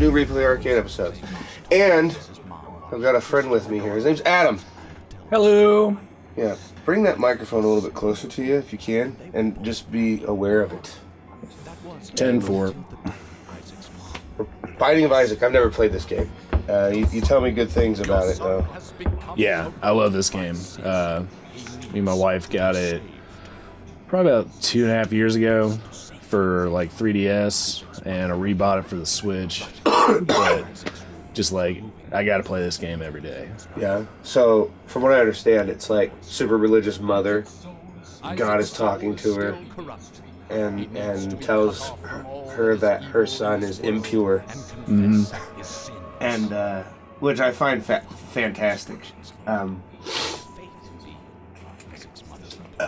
new Replay Arcade episode. And I've got a friend with me here. His name's Adam. Hello. Yeah, bring that microphone a little bit closer to you if you can, and just be aware of it. 10-4. Binding of Isaac. I've never played this game. You tell me good things about it, though. Yeah, I love this game. Me and my wife got it probably about 2.5 years ago for like 3DS, and I rebought it for the Switch. But just like, I gotta play this game every day. Yeah. So, from what I understand, it's like super religious mother. God is talking to her, and tells her that her son is impure. Mm-hmm. And which I find fantastic.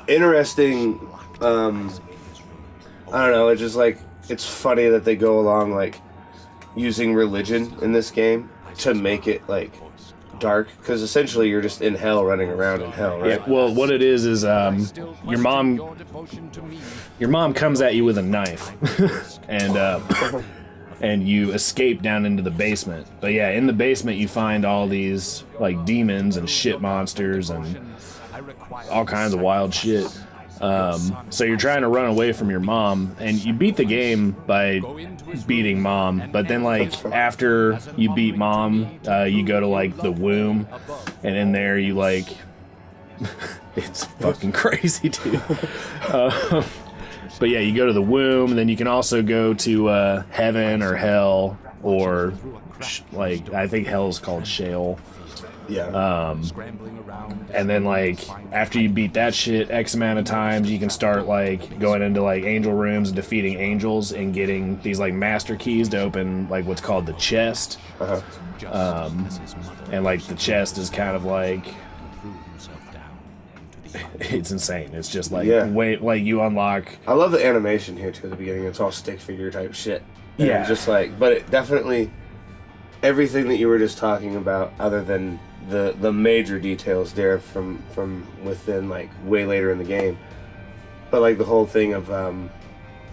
Interesting. I don't know. It's just like, it's funny that they go along like using religion in this game to make it like dark, because essentially you're just in hell, running around in hell, right? Yeah. Well, what it is your mom comes at you with a knife, and you escape down into the basement. But yeah, in the basement you find all these like demons and shit monsters and all kinds of wild shit. So you're trying to run away from your mom, and you beat the game by beating mom, but then like after you beat mom, you go to like the womb, and in there you like it's fucking crazy, dude. But yeah, you go to the womb, and then you can also go to heaven or hell, or like I think hell is called Sheol. Yeah. And then like after you beat that shit X amount of times, you can start like going into like angel rooms and defeating angels and getting these like master keys to open like what's called the chest. And like the chest is kind of like, it's insane. It's just like wait, like you unlock. I love the animation here too at the beginning. It's all stick figure type shit. And yeah. Just like, but it definitely, everything that you were just talking about, other than the major details there from within like way later in the game, but like the whole thing of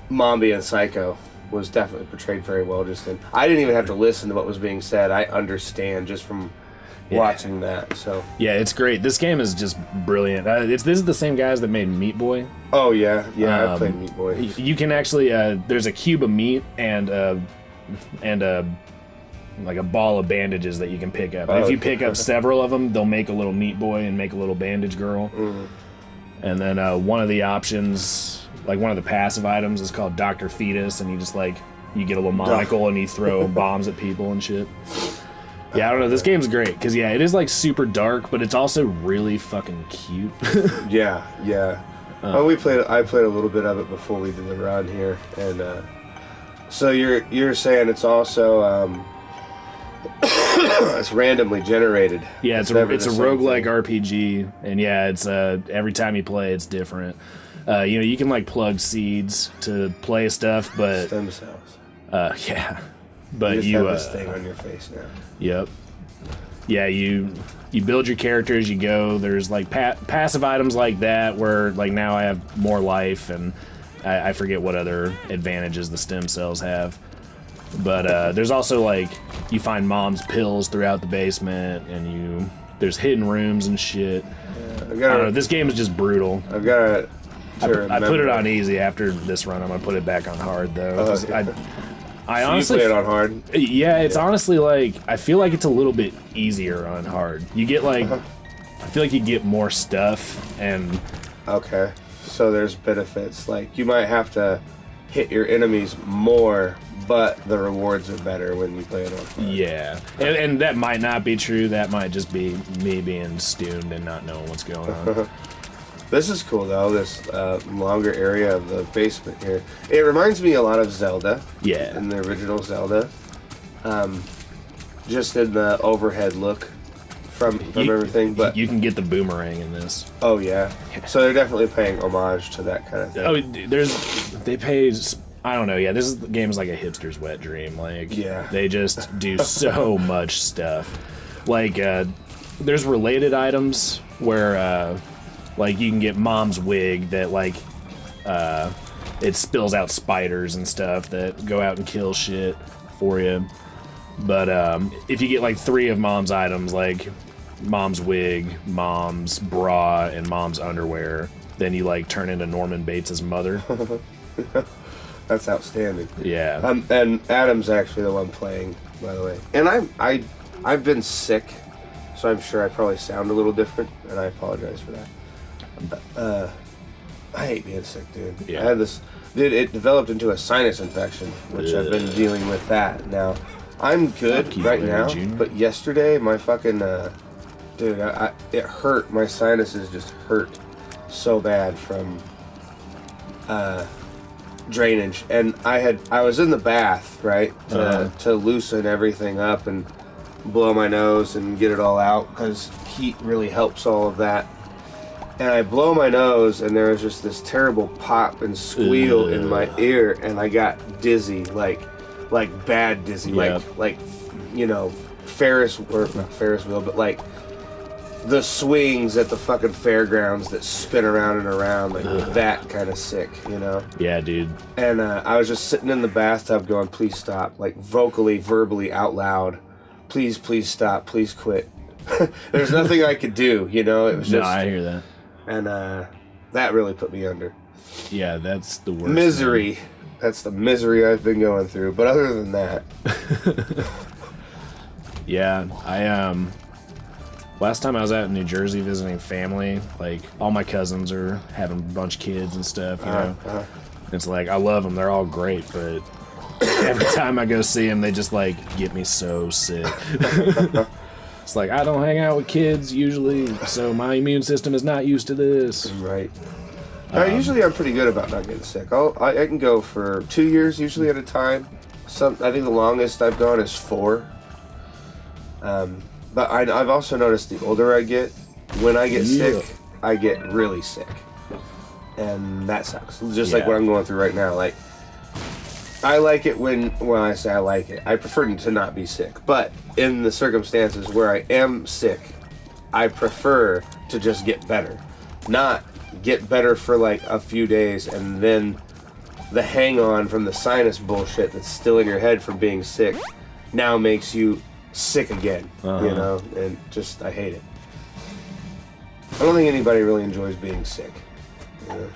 mom being psycho was definitely portrayed very well. Just then, I didn't even have to listen to what was being said. I understand just from watching that. So yeah, it's great. This game is just brilliant. This is the same guys that made Meat Boy. Oh yeah, I've played Meat Boy. You can actually there's a cube of meat and like a ball of bandages that you can pick up. And if you pick up several of them, they'll make a little Meat Boy and make a little bandage girl. Mm-hmm. And then one of the options, like one of the passive items, is called Dr. Fetus, and you just like, you get a little monocle and you throw bombs at people and shit. Yeah, I don't know. This game's great because yeah, it is like super dark, but it's also really fucking cute. Yeah. I played a little bit of it before we did the run here, and so you're saying it's also it's randomly generated. Yeah, it's a roguelike RPG, and yeah, it's every time you play, it's different. You can like plug seeds to play stuff, but stem cells. Yeah, but you have this thing on your face now. Yep. Yeah, you build your character as you go. There's like passive items like that, where like now I have more life, and I forget what other advantages the stem cells have. But there's also like, you find mom's pills throughout the basement, and there's hidden rooms and shit. I don't know, this game is just brutal. I've got I put it on easy. After this run, I'm gonna put it back on hard though. I honestly you play it on hard. Yeah, it's honestly like, I feel like it's a little bit easier on hard. You get like, I feel like you get more stuff and. Okay, so there's benefits. Like you might have to hit your enemies more, but the rewards are better when you play it on hard. Yeah, and that might not be true. That might just be me being stoned and not knowing what's going on. This is cool though, this longer area of the basement here. It reminds me a lot of Zelda. Yeah. In the original Zelda. Just in the overhead look from everything. But you can get the boomerang in this. Oh yeah. So they're definitely paying homage to that kind of thing. Oh, they pay, I don't know, yeah, this game is like a hipster's wet dream. Like, yeah. They just do so much stuff. Like, there's related items where, like, you can get mom's wig that, like, it spills out spiders and stuff that go out and kill shit for you. But if you get like 3 of mom's items, like mom's wig, mom's bra, and mom's underwear, then you like turn into Norman Bates' mother. That's outstanding. Yeah. And Adam's actually the one playing, by the way. And I've been sick, so I'm sure I probably sound a little different, and I apologize for that. I hate being sick, dude. Yeah. I had this, dude. It developed into a sinus infection, which I've been dealing with that now. I'm good right now, but yesterday my fucking dude, it hurt. My sinuses just hurt so bad from drainage, and I was in the bath, right, to loosen everything up and blow my nose and get it all out, because heat really helps all of that. And I blow my nose, and there was just this terrible pop and squeal in my ear, and I got dizzy, like bad dizzy, like you know, not Ferris wheel, but like the swings at the fucking fairgrounds that spin around and around, like that kind of sick, you know? Yeah, dude. And I was just sitting in the bathtub going, please stop, like verbally out loud, please stop, please quit. There's nothing I could do, you know? It was just... No, I hear that. And that really put me under. Yeah, that's the worst. Misery. Thing. That's the misery I've been going through. But other than that... Yeah, I last time I was out in New Jersey visiting family, like all my cousins are having a bunch of kids and stuff, you know. It's like I love them; they're all great, but every time I go see them, they just like get me so sick. It's like I don't hang out with kids usually, so my immune system is not used to this. Right. Usually I'm pretty good about not getting sick. I can go for 2 years usually at a time. I think the longest I've gone is 4. But I've also noticed the older I get, when I get sick, I get really sick. And that sucks. Just like what I'm going through right now. Like, I like it when I say I like it, I prefer to not be sick. But in the circumstances where I am sick, I prefer to just get better. Not get better for like a few days and then the hang on from the sinus bullshit that's still in your head from being sick now makes you sick again, you know, and just I hate it. I don't think anybody really enjoys being sick. You know?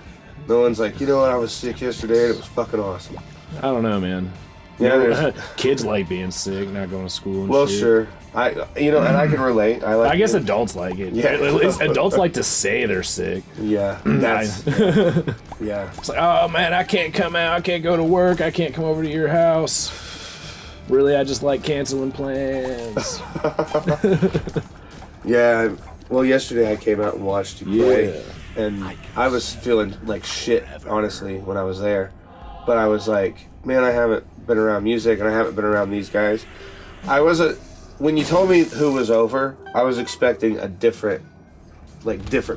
No one's like, you know what, I was sick yesterday and it was fucking awesome. I don't know, man. Yeah, kids like being sick, not going to school and well, shit. sure. And I can relate. I guess adults like it. Yeah. At least adults like to say they're sick. Yeah. That's yeah. It's like, oh man, I can't come out, I can't go to work, I can't come over to your house. Really, I just like canceling plans. Yeah. Well, yesterday I came out and watched you play, and I was feeling like shit, honestly, when I was there. But I was like, man, I haven't been around music, and I haven't been around these guys. When you told me who was over, I was expecting different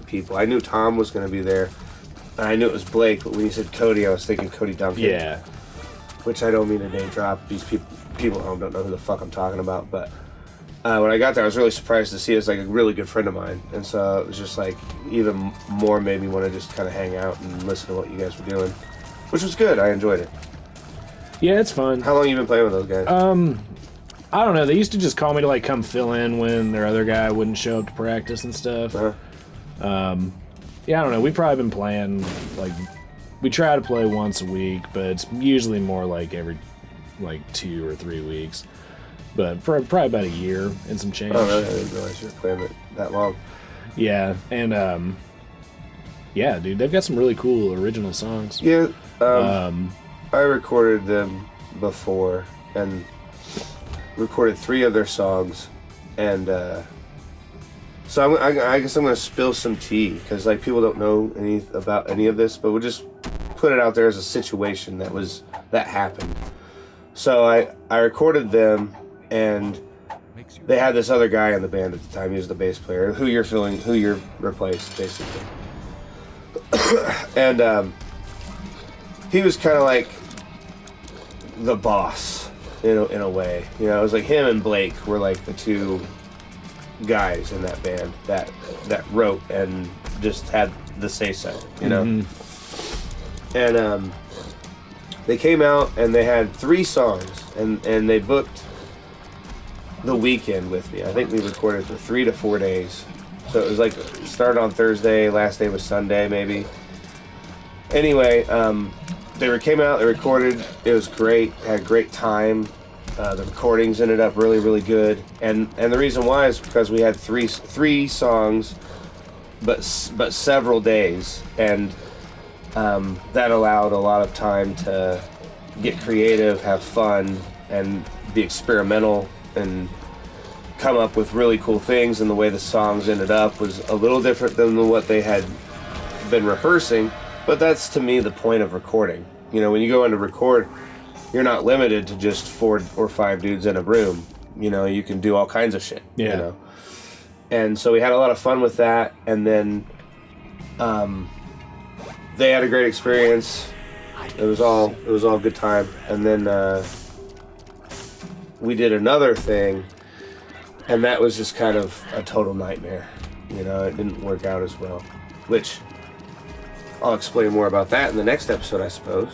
people. I knew Tom was going to be there, and I knew it was Blake, but when you said Cody, I was thinking Cody Duncan. Yeah. Which I don't mean to name drop. These people at home don't know who the fuck I'm talking about, but when I got there, I was really surprised to see it was like a really good friend of mine, and so it was just like even more made me want to just kind of hang out and listen to what you guys were doing, which was good. I enjoyed it. Yeah, it's fun. How long have you been playing with those guys? I don't know. They used to just call me to like come fill in when their other guy wouldn't show up to practice and stuff. Yeah, I don't know. We've probably been playing like we try to play once a week, but it's usually more like every 2 or 3 weeks. But probably about a year and some change. Oh, really? I didn't realize you were playing it that long. Yeah, and yeah, dude, they've got some really cool original songs. Yeah, I recorded them before and recorded 3 of their songs, and so I guess I'm gonna spill some tea because like people don't know about any of this, but we'll just put it out there as a situation that happened. So I recorded them, and they had this other guy in the band at the time. He was the bass player, who you're replaced basically, and he was kind of like the boss in a way. You know, it was like him and Blake were like the 2 guys in that band that wrote and just had the say-so, you know. Mm-hmm. And they came out and they had 3 songs, and they booked the weekend with me. I think we recorded for 3 to 4 days. So it was like, it started on Thursday, last day was Sunday maybe. Anyway, they came out, they recorded, it was great, had a great time. The recordings ended up really, really good. And the reason why is because we had three songs, but several days. And that allowed a lot of time to get creative, have fun, and be experimental, and come up with really cool things. And the way the songs ended up was a little different than what they had been rehearsing, but that's to me the point of recording. You know, when you go in to record, you're not limited to just 4 or 5 dudes in a room. You know, you can do all kinds of shit. Yeah. You know? And so we had a lot of fun with that, and then they had a great experience. It was all good time. And then we did another thing, and that was just kind of a total nightmare. You know, it didn't work out as well, which I'll explain more about that in the next episode, I suppose.